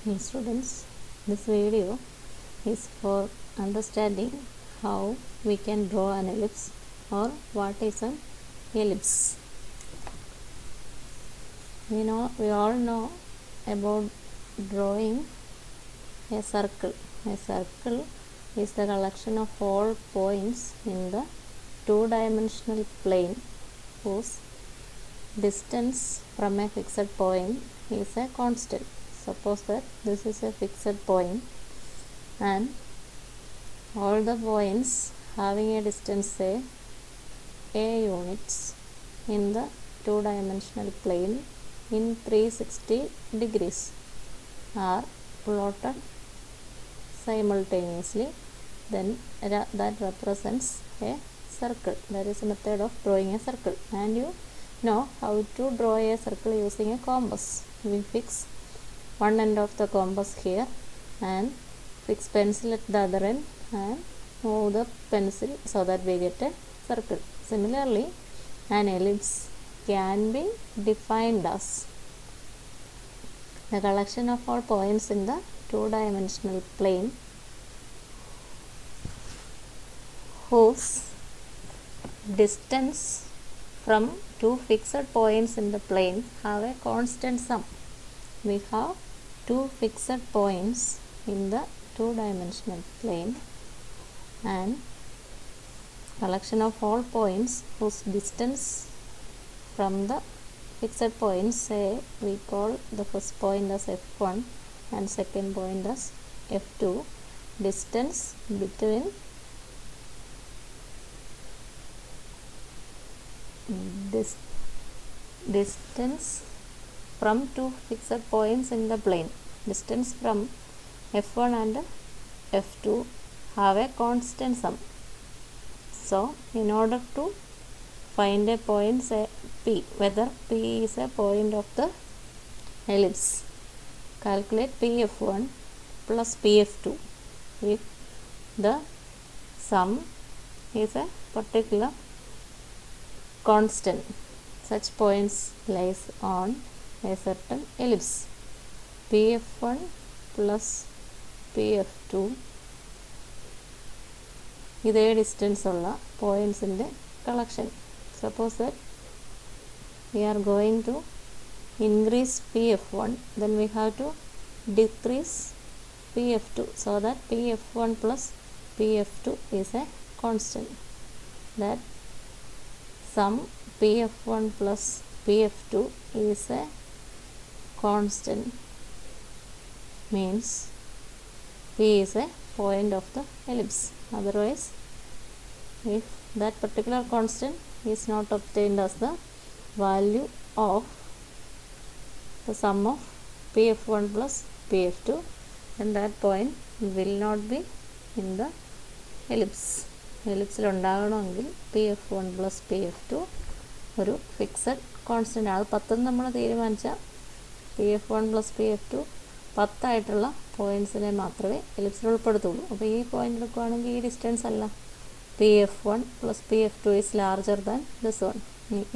Dear students, this video is for understanding how we can draw an ellipse or what is an ellipse. We all know about drawing a circle. A circle is the collection of all points in the two-dimensional plane whose distance from a fixed point is a constant. Suppose that this is a fixed point and all the points having a distance say a units in the two-dimensional plane in 360 degrees are plotted simultaneously, then that represents a circle. That is a method of drawing a circle, and you know how to draw a circle using a compass. We fix one end of the compass here and fix pencil at the other end and move the pencil so that we get a circle. Similarly, an ellipse can be defined as the collection of all points in the two-dimensional plane whose distance from two fixed points in the plane have a constant sum. We have two fixed points in the two-dimensional plane and collection of all points whose distance from the fixed points, say we call the first point as f1 and second point as f2. Distance between distance from two fixed points in the plane, distance from f1 and f2 have a constant sum. So in order to find a point say P, whether P is a point of the ellipse, calculate Pf1 plus Pf2 if the sum is a particular constant. Such points lies on a certain ellipse. Pf1 plus Pf2 ഇതേ distance ഉള്ള പോയിൻസിൻ്റെ collection. Suppose that we are going to increase Pf1, then we have to decrease Pf2 so that Pf1 plus Pf2 is a constant. That sum Pf1 plus Pf2 is a constant means P is a point of the ellipse. Otherwise, if that particular constant is not obtained as the value of the sum of Pf1 plus Pf2, then that point will not be in the ellipse. എലിപ്സിൽ ഉണ്ടാകണമെങ്കിൽ Pf1 plus Pf2 ഒരു fixed constant ആണ്. 10 നമ്മൾ തീരുമാനിച്ചാൽ Pf1 plus Pf2 10 പോയിൻറ്റ്സിനെ മാത്രമേ എലിപ്സിൽ ഉൾപ്പെടുത്തുള്ളൂ. അപ്പോൾ ഈ point എടുക്കുകയാണെങ്കിൽ ഈ ഡിസ്റ്റൻസ് അല്ല, Pf1 plus Pf2 is larger than this one.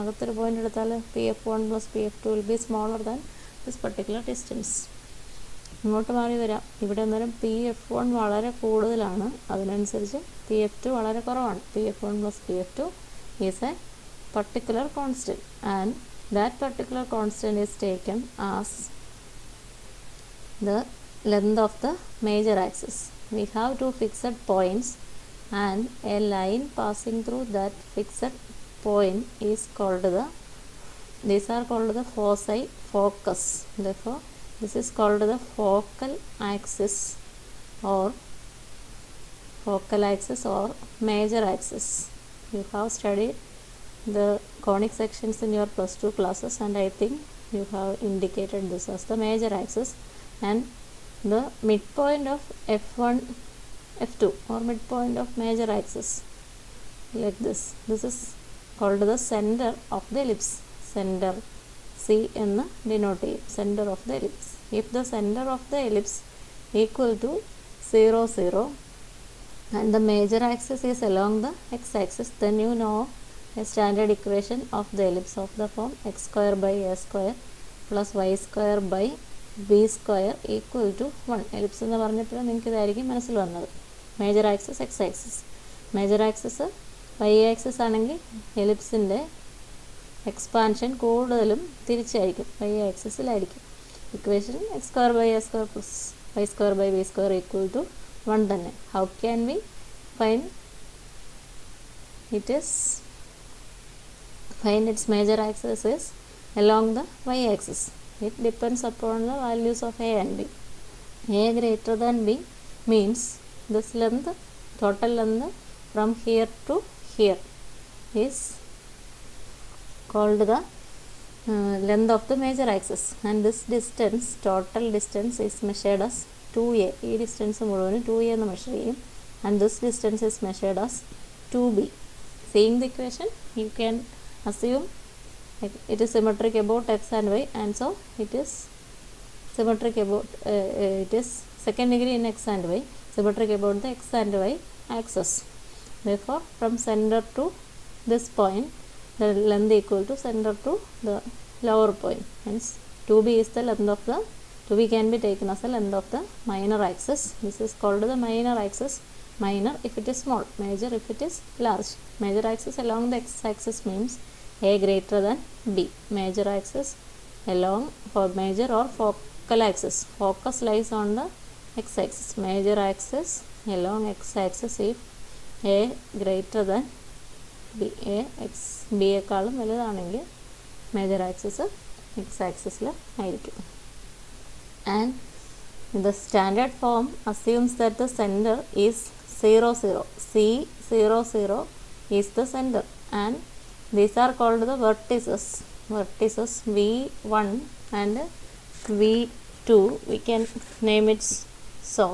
അകത്തൊരു പോയിൻ്റ് എടുത്താൽ Pf1 plus Pf2 will be smaller than this particular distance. ഇങ്ങോട്ട് മാറി വരാം. ഇവിടെ അന്നേരം Pf1 വളരെ കൂടുതലാണ്, അതിനനുസരിച്ച് Pf2 വളരെ കുറവാണ്. Pf1 plus Pf2 is a particular constant and that particular constant is taken as the length of the major axis. We have two fixed points and a line passing through that fixed point is called these are called the foci focus. Therefore, this is called the focal axis or major axis. You have studied the conic sections in your plus 2 classes and I think you have indicated this as the major axis, and the midpoint of f1 f2 or midpoint of major axis like this. This is called the center of the ellipse. Center C എന്ന് denote ചെയ്യും, center of the ellipse. If the center of the ellipse equal to 0 0 and the major axis is along the x-axis, then you know a standard equation of the ellipse of the form x square by a square plus y square by B square equal to 1. Ellipse എന്ന് പറഞ്ഞപ്പോൾ നിങ്ങൾക്ക് ഇതായിരിക്കും മനസ്സിൽ വന്നത്. Major axis X axis. Major axis Y axis ആണെങ്കിൽ എലിപ്സിൻ്റെ expansion കൂടുതലും തിരിച്ചായിരിക്കും, വൈ ആക്സിസിലായിരിക്കും. Equation X square by A square plus Y square by B square equal to 1 തന്നെ. How can we find its major axis is along the y-axis. It depends upon the values of a and b. A greater than b means this length, total length from here to here is called the length of the major axis, and this distance, total distance, is measured as 2a. ഈ distance മുഴുവനും 2a എന്ന് measure ചെയ്യും, and this distance is measured as 2b. Seeing the equation, you can assume it is symmetric about x and y, and so it is symmetric about it is second degree in x and y, symmetric about the x and y axis. Therefore, from center to this point, the length equal to center to the lower point. Hence, 2b is the length of the 2b can be taken as the length of the minor axis. This is called the minor axis. Minor if it is small, major if it is large. Major axis along the x-axis means a greater than b. Major axis along for major or focal axis. Focus lies on the x-axis. Major axis along x-axis if a greater than b. A x b യേക്കാളും വലുതാണെങ്കിൽ major axis X ആക്സിസിൽ ആയിരിക്കും. And the standard form assumes that the center is 0 0. C 0 0 is the center, and these are called the vertices. Vertices V1 and V2, we can name it so.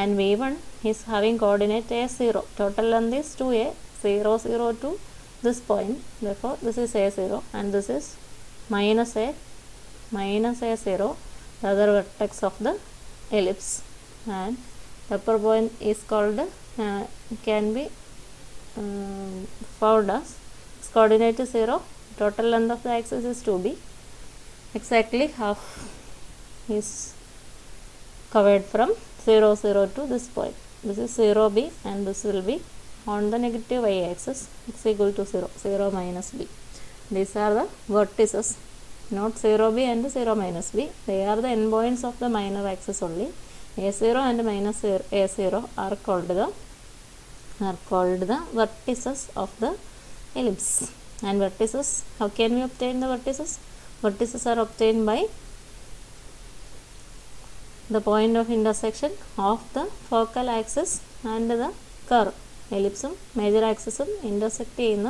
And V1 is having coordinate A0. Total length is 2a, 0 0 to this point. Therefore, this is A0, and this is minus A0, the other vertex of the ellipse. And the upper point is called can be found as coordinate is 0. Total length of the axis is 2b. Exactly half is covered from 0 0 to this point. This is 0b, and this will be on the negative y axis. X equal to 0, 0 minus b. These are the vertices, not 0b and 0 minus b. They are the endpoints of the minor axis only. A0 and minus A0 are called the vertices of the ellipse. And vertices, how can we obtain the vertices? Vertices are obtained by the point of intersection of the focal axis and the curve. എലിപ്സും major ആക്സിസും intersect ചെയ്യുന്ന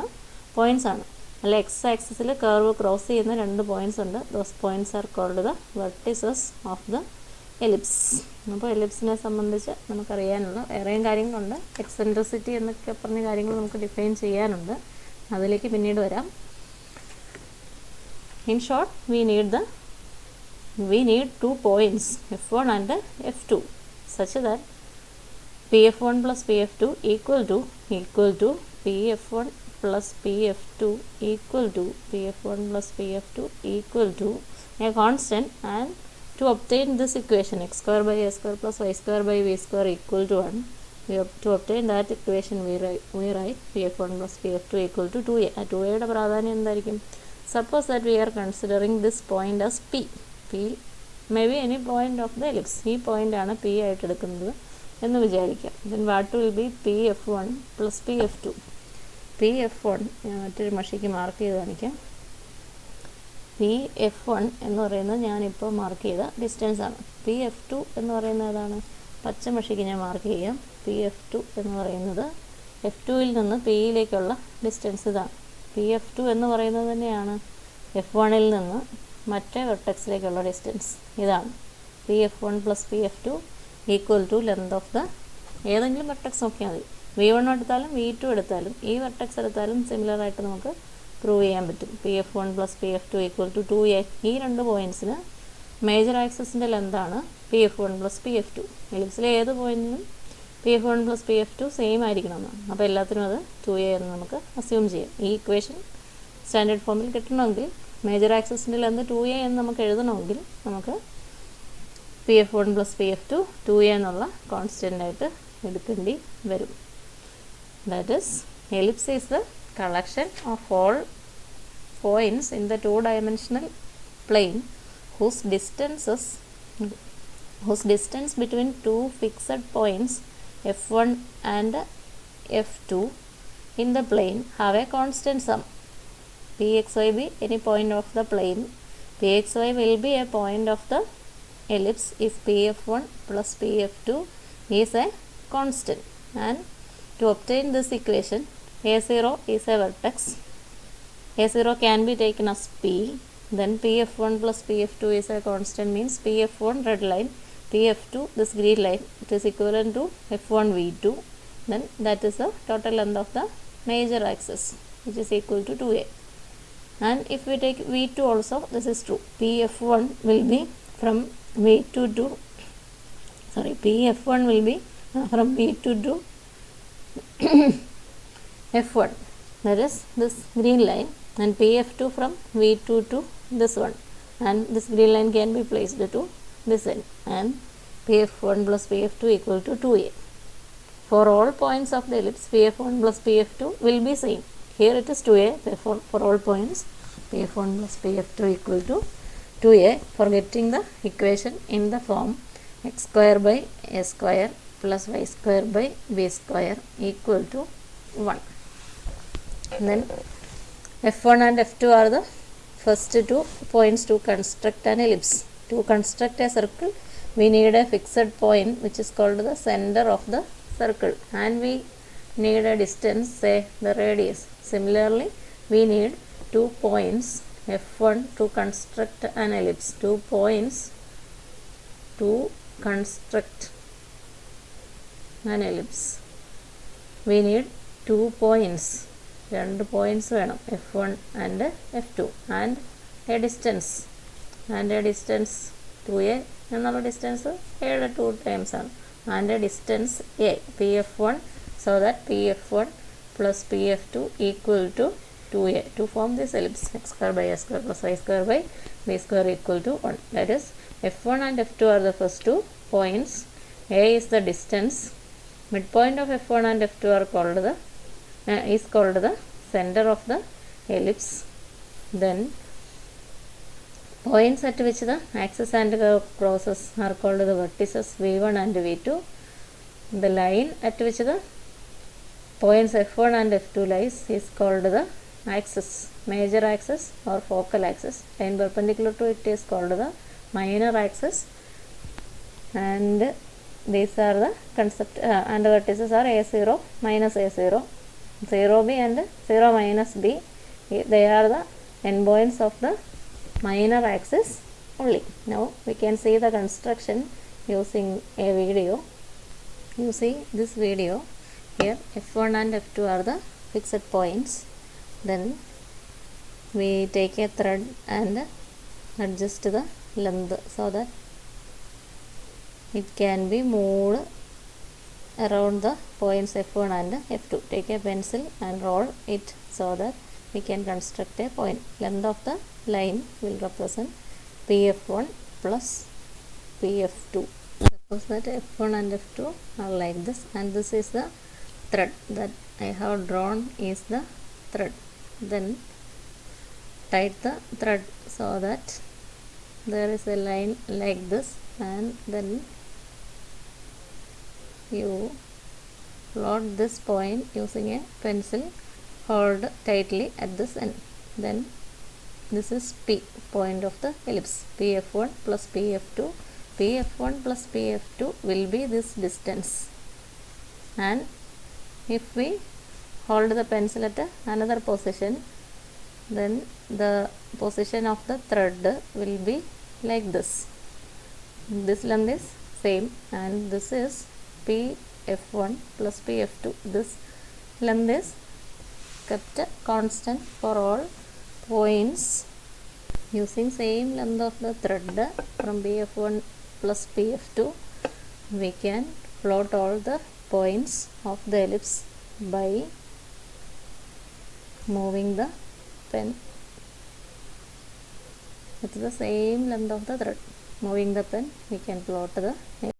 points ആണ്. അല്ല, X ആക്സിസിൽ curve cross ചെയ്യുന്ന 2 points ഉണ്ട്. Those points are called the vertices of the ellipse. അപ്പോൾ എലിപ്സിനെ സംബന്ധിച്ച് നമുക്കറിയാനുള്ള വേറെയും കാര്യങ്ങളുണ്ട്. എക്സെൻട്രിസിറ്റി എന്നൊക്കെ പറഞ്ഞ കാര്യങ്ങൾ നമുക്ക് ഡിഫൈൻ ചെയ്യാനുണ്ട്, അതിലേക്ക് പിന്നീട് വരാം. In short, we need 2 points f1 and f2 such that pf1 plus pf2 equal to pf1 plus pf2 equal to pf1 plus pf2 equal to a constant. And to obtain this equation, x square by a square plus y square by v square equal to 1, to obtain that equation we write pf1 plus pf2 equal to 2a. 2a പ്രാധാന്യം എന്തായിരിക്കും? Suppose that we are considering this point as p may be any point of the ellipse. ഈ point ആണ് p ആയിട്ട് എടുക്കുന്നത് എന്ന് വിചാരിക്കാം. then what will be pf1 plus pf2? pf1 ഞാൻ മറ്റൊരു മഷിക്ക് മാർക്ക് ചെയ്ത് കാണിക്കാം. pf1 എന്ന് പറയുന്നത് ഞാനിപ്പോൾ മാർക്ക് ചെയ്ത ഡിസ്റ്റൻസ് ആണ്. pf2 എന്ന് പറയുന്നത് ഏതാണ്? പച്ച മഷിക്ക് ഞാൻ മാർക്ക് ചെയ്യാം. pf2 എന്ന് പറയുന്നത് f2ൽ നിന്ന് pയിലേക്കുള്ള ഡിസ്റ്റൻസ് ഇതാണ്. pf2 എന്ന് പറയുന്നത് തന്നെയാണ് f1ൽ നിന്ന് മറ്റേ വെർട്ടെക്സിലേക്കുള്ള ഡിസ്റ്റൻസ് ഇതാണ്. pf1 plus pf2 equal to length of the ഏതെങ്കിലും വെർട്ടെക്സ് നോക്കിയാൽ മതി. v1 എടുത്താലും v2 എടുത്താലും ഈ വെർട്ടെക്സ് എടുത്താലും സിമിലറായിട്ട് നമുക്ക് പ്രൂവ് ചെയ്യാൻ പറ്റും. pf1 plus pf2 equal to 2a. ഈ 2 പോയിൻറ്റ്സിന് മേജർ ആക്സിസിൻ്റെ ലെന്താണ് pf1 പ്ലസ് pf2. എലിപ്സിലെ ഏത് പോയിൻറ്റിനും pf1 പ്ലസ് pf2 സെയിം ആയിരിക്കണമെന്നാണ്. അപ്പോൾ എല്ലാത്തിനും അത് 2a എന്ന് നമുക്ക് അസ്യൂം ചെയ്യാം. ഈ ഇക്വേഷൻ സ്റ്റാൻഡേർഡ് ഫോമിൽ കിട്ടണമെങ്കിൽ മേജർ ആക്സിസിൻ്റെ ലെന്ത് 2a എന്ന് നമുക്ക് എഴുതണമെങ്കിൽ നമുക്ക് P F one plus P F to 2a എന്നുള്ള കോൺസ്റ്റൻ്റായിട്ട് എടുക്കേണ്ടി വരും. That is ellipse is the collection of all points in the two-dimensional plane whose distance between two fixed points f1 and f2 in the plane have a constant sum. Pxy be any point of the plane. Pxy will be a point of the ellipse if pf1 plus pf2 is a constant. And to obtain this equation, a0 is a vertex. a0 can be taken as p. Then pf1 plus pf2 is a constant, means pf1 red line, pf2 this green line, it is equivalent to f1 v2. Then that is the total length of the major axis, which is equal to 2a. And if we take v2 also, this is true. pf1 will be from v2 to pf1 will be from v2 to f1, that is this green line, and pf2 from v2 to this one, and this green line can be placed to this end, and pf1 plus pf2 equal to 2a. For all points of the ellipse, pf1 plus pf2 will be same. Here it is 2a, therefore for all points pf1 plus pf2 equal to 2a, for getting the equation in the form x square by a square plus y square by b square equal to 1. Then f1 and f2 are the first two points to construct an ellipse. To construct a circle, we need a fixed point which is called the center of the circle, and we need a distance, say the radius. Similarly, we need 2 points f1 to construct an ellipse. 2 points to construct an ellipse. We need 2 points. 2 points വേണം, f1 and f2, and a distance 2a എന്നുള്ള distance എയുടെ 2 times ആണ്, and a distance a pf1, so that pf1 plus pf2 equal to 2a to form this ellipse. X square by a square plus y square by b square equal to 1. That is f1 and f2 are the first 2 points. A is the distance. Midpoint of f1 and f2 are called the is called the center of the ellipse. Then points at which the axis and curve crosses are called the vertices v1 and v2. The line at which the points f1 and f2 lies is called the axis, major axis or focal axis. Line perpendicular to it is called the minor axis, and these are the concept and the vertices are a0 minus a0, 0b and 0 minus b. They are the endpoints of the minor axis only. Now we can see the construction using a video. You see this video here, f1 and f2 are the fixed points. Then we take a thread and adjust the length so that it can be moved around the points f1 and f2. Take a pencil and roll it so that we can construct a point. Length of the line will represent pf1 plus pf2. Suppose that f1 and f2 are like this, and this is the thread that I have drawn is the thread. Then tight the thread so that there is a line like this, and then you plot this point using a pencil, hold tightly at this end. Then this is P, point of the ellipse, pf1 plus pf2. pf1 plus pf2 will be this distance, and if we hold the pencil at another position, then the position of the thread will be like this. This length is same, and this is pf1 plus pf2. This length is kept constant for all points. Using same length of the thread from pf1 plus pf2, we can plot all the points of the ellipse by moving the pen with the same length of the thread. moving the pen we can plot the